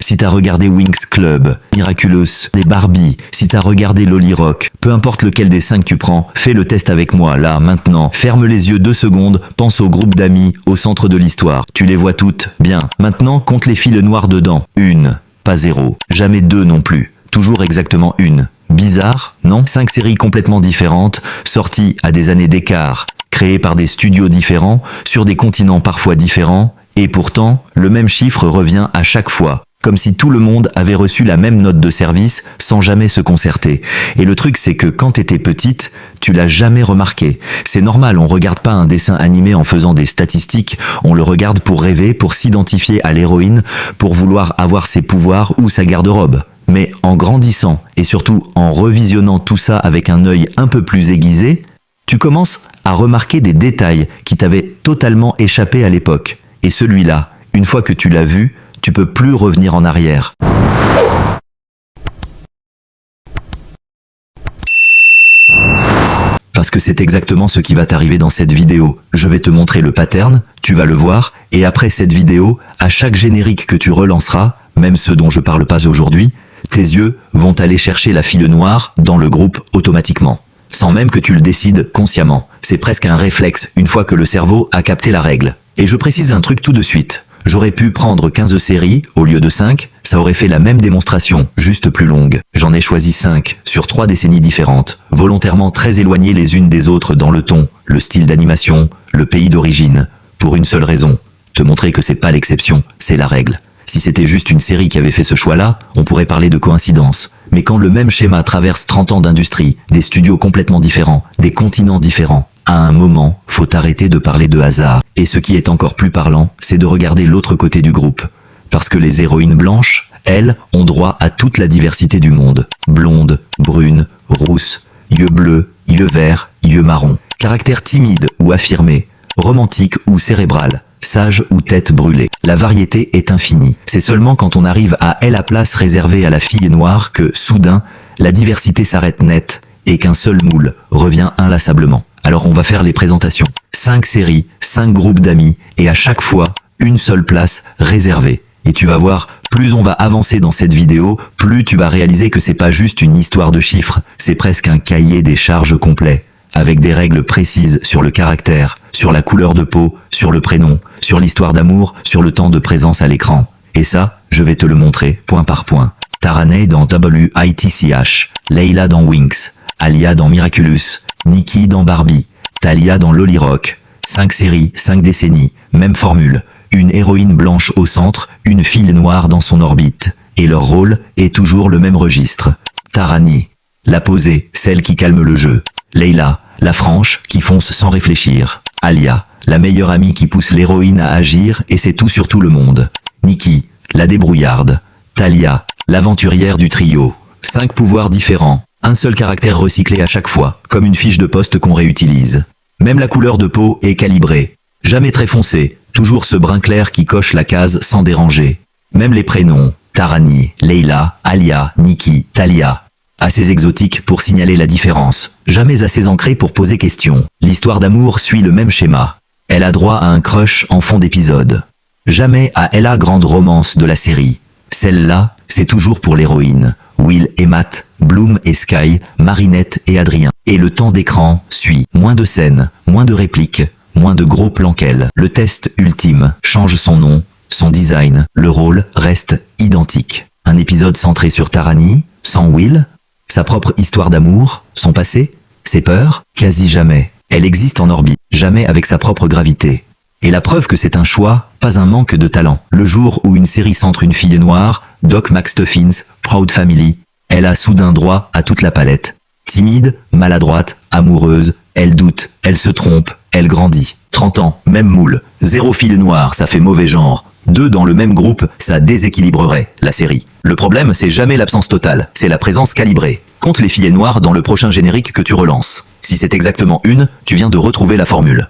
si t'as regardé Winx Club, Miraculous, des Barbie, si t'as regardé Loli Rock, peu importe lequel des 5 tu prends, fais le test avec moi, là, maintenant. Ferme les yeux 2 secondes, pense au groupe d'amis, au centre de l'histoire. Tu les vois toutes? Bien. Maintenant, compte les fils noirs dedans. 1, pas 0. Jamais 2 non plus. Toujours exactement 1. Bizarre, non? 5 séries complètement différentes, sorties à des années d'écart, créées par des studios différents, sur des continents parfois différents, et pourtant, le même chiffre revient à chaque fois, comme si tout le monde avait reçu la même note de service sans jamais se concerter. Et le truc c'est que quand t'étais petite, tu l'as jamais remarqué. C'est normal, on regarde pas un dessin animé en faisant des statistiques, on le regarde pour rêver, pour s'identifier à l'héroïne, pour vouloir avoir ses pouvoirs ou sa garde-robe. Mais en grandissant, et surtout en revisionnant tout ça avec un œil un peu plus aiguisé, tu commences à remarquer des détails qui t'avaient totalement échappé à l'époque. Et celui-là, une fois que tu l'as vu, tu peux plus revenir en arrière. Parce que c'est exactement ce qui va t'arriver dans cette vidéo. Je vais te montrer le pattern, tu vas le voir, et après cette vidéo, à chaque générique que tu relanceras, même ceux dont je parle pas aujourd'hui, tes yeux vont aller chercher la fille noire dans le groupe automatiquement. Sans même que tu le décides consciemment. C'est presque un réflexe une fois que le cerveau a capté la règle. Et je précise un truc tout de suite. J'aurais pu prendre 15 séries au lieu de 5, ça aurait fait la même démonstration, juste plus longue. J'en ai choisi 5, sur 3 décennies différentes, volontairement très éloignées les unes des autres dans le ton, le style d'animation, le pays d'origine, pour une seule raison, te montrer que c'est pas l'exception, c'est la règle. Si c'était juste une série qui avait fait ce choix-là, on pourrait parler de coïncidence. Mais quand le même schéma traverse 30 ans d'industrie, des studios complètement différents, des continents différents, à un moment, faut arrêter de parler de hasard. Et ce qui est encore plus parlant, c'est de regarder l'autre côté du groupe. Parce que les héroïnes blanches, elles, ont droit à toute la diversité du monde. Blondes, brunes, rousses, yeux bleus, yeux verts, yeux marrons. Caractère timide ou affirmé, romantique ou cérébral, sage ou tête brûlée. La variété est infinie. C'est seulement quand on arrive à la place réservée à la fille noire que, soudain, la diversité s'arrête net et qu'un seul moule revient inlassablement. Alors on va faire les présentations. 5 séries, 5 groupes d'amis, et à chaque fois, une seule place réservée. Et tu vas voir, plus on va avancer dans cette vidéo, plus tu vas réaliser que c'est pas juste une histoire de chiffres, c'est presque un cahier des charges complet, avec des règles précises sur le caractère, sur la couleur de peau, sur le prénom, sur l'histoire d'amour, sur le temps de présence à l'écran. Et ça, je vais te le montrer, point par point. Taranay dans WITCH, Layla dans Winx, Alia dans Miraculous, Nikki dans Barbie, Talia dans Loli Rock. 5 séries, 5 décennies, même formule. Une héroïne blanche au centre, une fille noire dans son orbite. Et leur rôle est toujours le même registre. Tarani, la posée, celle qui calme le jeu. Layla, la franche, qui fonce sans réfléchir. Alia, la meilleure amie qui pousse l'héroïne à agir et c'est tout sur tout le monde. Nikki, la débrouillarde. Talia, l'aventurière du trio. 5 pouvoirs différents. Un seul caractère recyclé à chaque fois, comme une fiche de poste qu'on réutilise. Même la couleur de peau est calibrée. Jamais très foncé, toujours ce brun clair qui coche la case sans déranger. Même les prénoms, Tarani, Layla, Alia, Nikki, Talia. Assez exotiques pour signaler la différence. Jamais assez ancré pour poser question. L'histoire d'amour suit le même schéma. Elle a droit à un crush en fond d'épisode. Jamais à la grande romance de la série. Celle-là, c'est toujours pour l'héroïne. Will et Matt, Bloom et Sky, Marinette et Adrien. Et le temps d'écran suit. Moins de scènes, moins de répliques, moins de gros plans qu'elle. Le test ultime change son nom, son design, le rôle reste identique. Un épisode centré sur Tarani, sans Will, sa propre histoire d'amour, son passé, ses peurs, quasi jamais. Elle existe en orbite, jamais avec sa propre gravité. Et la preuve que c'est un choix, pas un manque de talent. Le jour où une série centre une fille noire, Doc McStuffins, Proud Family, elle a soudain droit à toute la palette. Timide, maladroite, amoureuse, elle doute, elle se trompe, elle grandit. 30 ans, même moule. 0 fille noire, ça fait mauvais genre. 2 dans le même groupe, ça déséquilibrerait la série. Le problème, c'est jamais l'absence totale, c'est la présence calibrée. Compte les filles noires dans le prochain générique que tu relances. Si c'est exactement 1, tu viens de retrouver la formule.